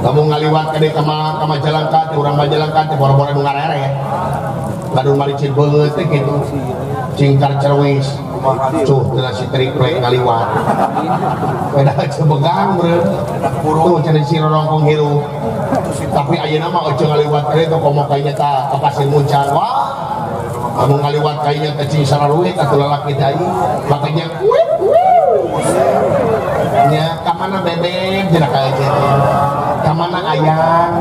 kamu ngaliwat ke kama jalan kate urang bajalan kate boro-boro nu ngarere ya kadun maricin beungeut teh kitu cingkar cerwis cuh teu si triplek ngaliwat beda cebegang beureum tuh cenah si rorongkong hirup tapi ayeuna mah ojo ngaliwat teh teh komo kaynya ta ka Pasir Muncang wah kamu ngaliwat kaynya ke cing sararuit atuh lalaki teh makanya nya kamana bebek cenah kae kamana ayang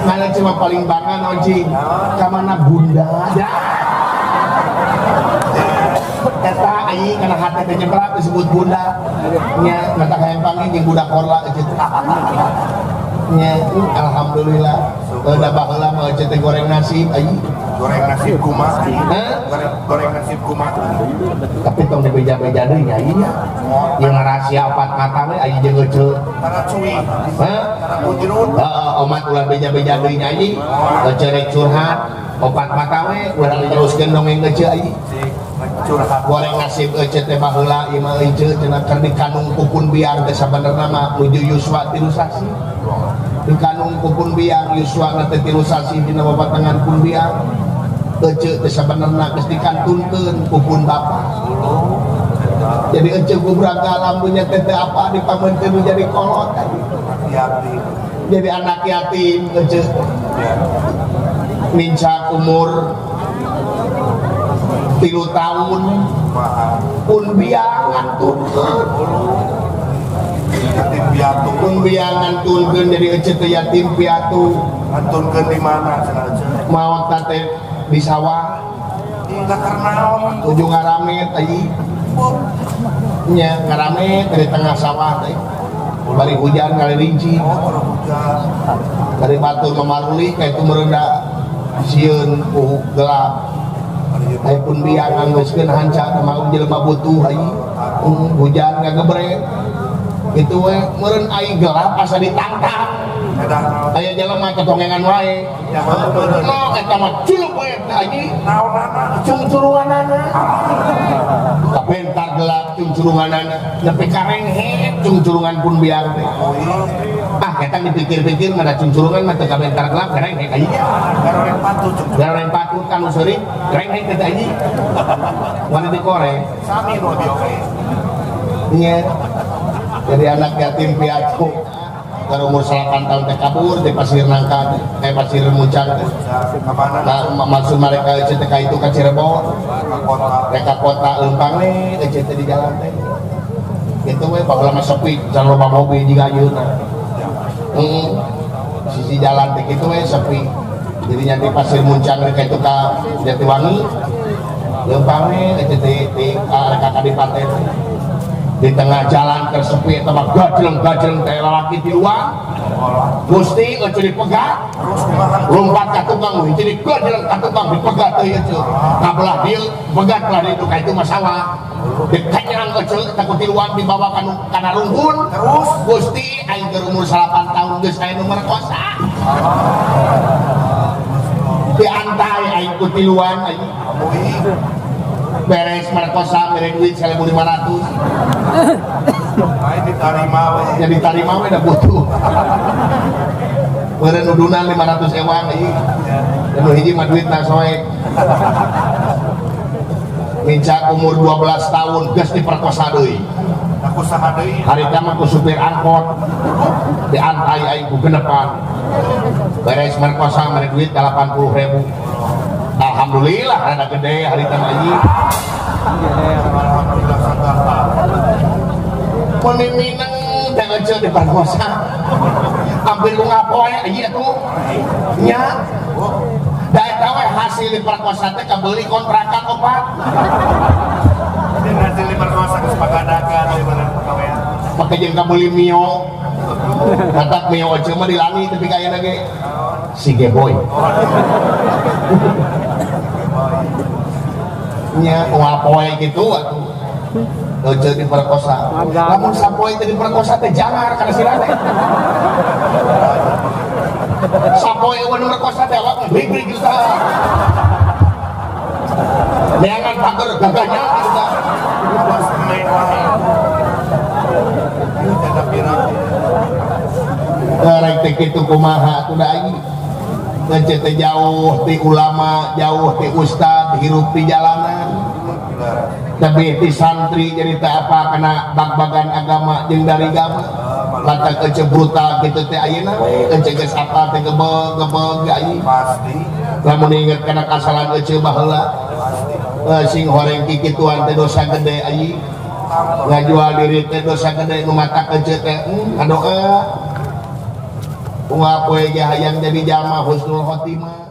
mana cuma paling bangan ojing kamana bunda ya eta aing kana hate teh nyebrak disebut bunda nya ngata kaempangnya jeung budak korla gitu nya alhamdulillah da baheula mah teh goreng nasi aing goreng nasib kumaha goreng nasib kumaha tapi tong dibeja-beja deui nya ieu nya yang rahasia opat mata we aing jeung euceut tara cuy tara bujrut omat ulah beja-beja deui nya ieu cerek curhat opat mata we urang teruskeun dongeng euceut aing curhat goreng nasib euceut teh baheula ieu mah euceut cenah keur dikanung pupun biang teh sabenerna mah nuju Yuswa 3 sasi dikanung pupun biang Yuswa na teh 3 sasi dina babatangan pun biang euceut teh sabenerna geus dikantunkeun pupun bapa jadi euceut gubrang ka alam dunya teh apa dipamenkeun jadi kolot yatim jadi anak yatim euceut mincak umur 3 tahun pun biang ngantunkeun yatim piatu pun biang ngantunkeun jadi euceut teh yatim piatu ngantunkeun di mana cenah maot teh di sawah tinggal karena ujung ngaramet ayi nya ngaramet dari tengah sawah teh bari hujan kali rinci dari batur memaruli kayak itu merendah sieun gelap ayo pun biang anggeuskeun hanca mau jelema butuh ayi hujan ngagebrek itu we meureun ai gelap asa ditangkap aya jelema ketongengan wae no eta mah culuk we aji naonana cungcurunganana kapentar gelap cungcurunganana nepi karenghe cungcurungan pun biang teh eta dipikir-pikir mah da cungcurungan mah teu kapentar gelap karenghe aji gareng patut kanu seuring karenghe teh aji wani dikoreng sami nu dioke nya jadi anak yatim piatu kalau umur 8 tahun teh kabur di Pasir Nangka Pasir Muncang nah maksud mereka teh ka itu ka Cirebon mereka kota lempang we teh di jalan teh itu we baheula mah sepi can loba mobil jiga ayeuna sisi jalan teh kitu we sepi jadi di Pasir Muncang mereka itu ka Jatiwangi lempang we di arek Kadipaten di tengah jalan tersepi tempat gajreng teh lalaki di luar Gusti euceut dipegat lompat ka tukang hiji di gajreng ka tukang dipegat teh euceut kabelah dieu pegat lah itu ka itu masalah dikanyang euceut takut di luar dibawa kana rungkun terus Gusti aing keur umur 8 tahun geus aya nu merkosa diantai aing ku tiluan aing beres merkosa mere duit 1.500 aing ditarima we ya ditarima we da butuh meureun udunan 500 ewang ieu dan hiji mah duitna soek mincak umur 12 tahun geus diperkosa deui aku saha deui harita mah ku supir angkot diantai aing ku genepan beres merkosa mere duit 80.000 alhamdulillah rada gede harita mah ieu alhamdulillah sanggata pemimineng teh euceut diperkosa hampir ku ngapoe ieu tuh nya da eta we hasil diperkosa teh kabeli kontrakan opat dan hasil diperkosa geus pagadakan di mana pagawean make jeung kabeli mio katak mio euceut mah dilani tapi ka ayeuna ge si geboy nya ngapoe kitu atuh euceut diperkosa lamun sapoe teh diperkosa teh jangar kana sirane sapoe eueuh merkosa teh awak brig-brig juta neangan pager gagahnya juta bos main wae ada pirang rek teh kitu kumaha tuh da ieu ngecet teh jauh ti ulama jauh ti ustad hirup di jalanan tapi ti santri jadi teh apa kena bag-bagan agama jeung dari agama kata kecebruta gitu teh ayeuna ece geus apa teh gebeg ieu pasti lamun inget kana kasalahan ece baheula sing horeng kikituan teh dosa gede ieu ngajual diri teh dosa gede nu mata ece teh ngadoa Unga poe ge hayang jadi jama husnul khotimah